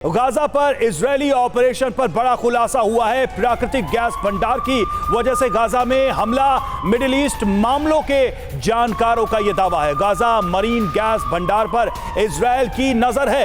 Gaza पर Israeli operation पर बड़ा खुलासा हुआ है। प्राकृतिक गैस भंडार की वजह से गाजा में हमला, मिडिल ईस्ट मामलों के जानकारों का यह दावा है। गाजा मरीन गैस भंडार पर इजरायल की नजर है।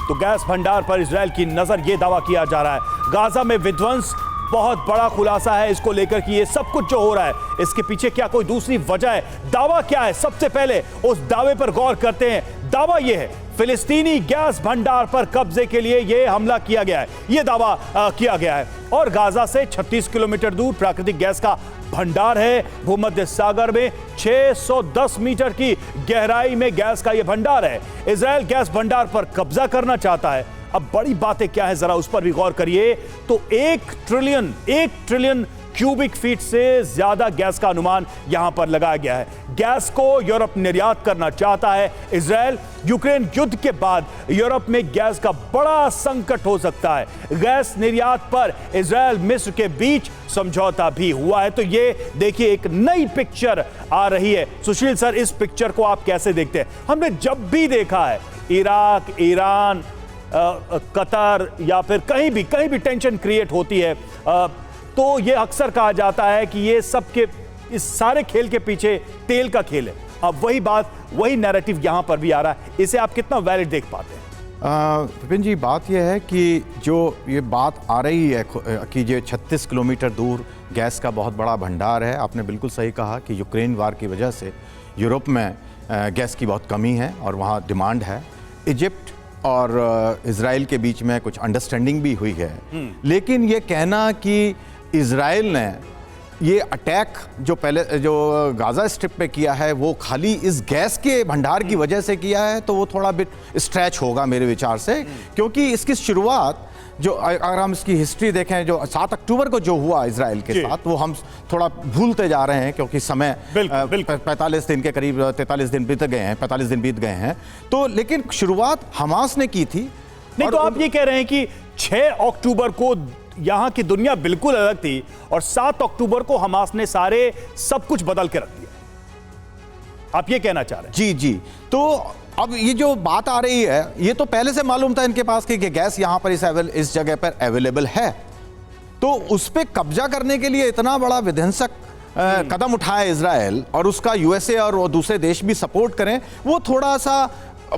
तो गैस भंडार पर इजरायल की नजर, यह दावा किया जा रहा है। गाजा में विध्वंस, बहुत बड़ा खुलासा है इसको लेकर कि ये सब कुछ जो हो रहा है इसके पीछे क्या कोई दूसरी वजह है, दावा क्या है। सबसे पहले उस दावे पर गौर करते हैं। दावा यह है फिलिस्तीनी गैस भंडार पर कब्जे के लिए यह हमला किया गया है, यह दावा किया गया है। और गाजा से 36 किलोमीटर दूर प्राकृतिक गैस का भंडार है। भूमध्य सागर में 610 मीटर की गहराई में गैस का यह भंडार है। इजरायल गैस भंडार पर कब्जा करना चाहता है। अब बड़ी बातें क्या है जरा उस पर भी गौर करिए। तो 1 ट्रिलियन क्यूबिक फीट से ज्यादा गैस का अनुमान यहां पर लगाया गया है। गैस को यूरोप निर्यात करना चाहता है इजरायल। यूक्रेन युद्ध के बाद यूरोप में गैस का बड़ा संकट हो सकता है। गैस निर्यात पर इजरायल मिस्र के बीच समझौता भी हुआ है। तो ये देखिए एक नई पिक्चर आ रही है। सुशील सर, इस पिक्चर को आप कैसे देखते हैं? हमने जब भी देखा है इराक, ईरान, कतर या फिर कहीं भी टेंशन क्रिएट होती है तो ये अक्सर कहा जाता है कि ये सबके इस सारे खेल के पीछे तेल का खेल है। अब वही बात, वही नैरेटिव यहां पर भी आ रहा है। इसे आप कितना वैलिड देख पाते हैं? विपिन जी, बात यह है कि जो ये बात आ रही है कि जो 36 किलोमीटर दूर गैस का बहुत बड़ा भंडार है, आपने बिल्कुल सही कहा कि यूक्रेन वार की वजह से यूरोप में गैस की बहुत कमी है और वहाँ डिमांड है। इजिप्ट और इजराइल के बीच में कुछ अंडरस्टैंडिंग भी हुई है। लेकिन ये कहना कि इजराइल ने ये अटैक जो गाजा स्ट्रिप पे किया है वो खाली इस गैस के भंडार की वजह से किया है, तो वो थोड़ा बिट स्ट्रेच होगा मेरे विचार से। क्योंकि इसकी शुरुआत जो, अगर हम इसकी हिस्ट्री देखें, जो 7 अक्टूबर को जो हुआ इजराइल के साथ, वो हम थोड़ा भूलते जा रहे हैं क्योंकि समय 45 दिन के करीब 43 दिन बीत गए हैं, 45 दिन बीत गए हैं। तो लेकिन शुरुआत हमास ने की थी। नहीं तो आप ये कह रहे हैं कि 6 अक्टूबर को यहां की दुनिया बिल्कुल अलग थी और 7 अक्टूबर को हमास ने सब कुछ बदल के रख दिया, आप ये कहना चाह रहे हैं? जी जी। तो अब ये जो बात आ रही है, ये तो पहले से मालूम था इनके पास कि गैस यहां पर इस जगह पर अवेलेबल है। तो उस पर कब्जा करने के लिए इतना बड़ा विध्वंसक कदम उठाए इजराइल और उसका यूएसए और दूसरे देश भी सपोर्ट करें, वो थोड़ा सा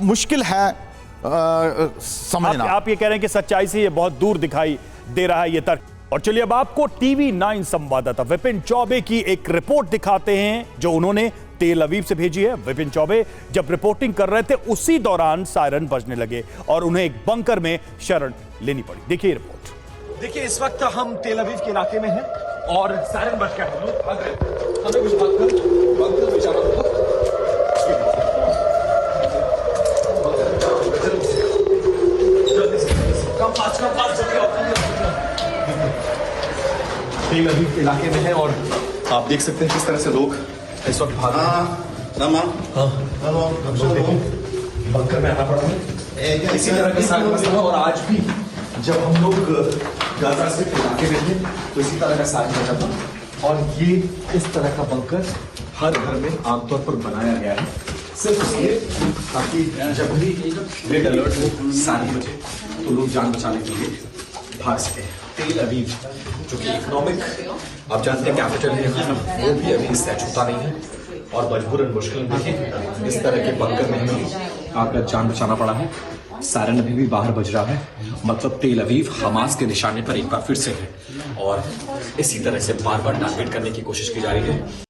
मुश्किल है समझना। आप ये कह रहे हैं कि सच्चाई से ये बहुत दूर दिखाई दे रहा है ये तर्क। और चलिए अब आपको टीवी 9 संवाददाता विपिन चौबे की एक रिपोर्ट दिखाते हैं जो उन्होंने तेल अवीव से भेजी है। विपिन चौबे जब रिपोर्टिंग कर रहे थे उसी दौरान सायरन बजने लगे और उन्हें एक बंकर में शरण लेनी पड़ी। देखिए रिपोर्ट। देखिए, इस वक्त हम तेल अवीव के इलाके में हैं और सायरन बज गया है। हमें कुछ बात कर बंकर में जाना होगा। तेल अवीव के इलाके में है और आप देख सकते हैं किस तरह से लोग इस वक्त भाग रहे हैं। बंकर में आना पड़ा है। इसी तरह का सारा मसला, और आज भी जब हम लोग गाजा से इलाके में थे तो इसी तरह का सारा मसला था। और ये इस तरह का बंकर हर घर में आमतौर पर बनाया गया है, सिर्फ इसलिए ताकि जब भी रेड अलर्ट हो 7 बजे तो लोग जान बचाने के लिए भाग सके। तेल अवीव जो कि इकोनॉमिक, आप जानते हैं, कैपिटल है, वो भी अभी इससे छूता नहीं है और मजबूरन मुश्किल में इस तरह के बंकर में हमें आकर जान बचाना पड़ा है। सायरन अभी भी बाहर बज रहा है, मतलब तेल अवीव हमास के निशाने पर एक बार फिर से है और इसी तरह से बार बार टारगेट करने की कोशिश की जा रही है।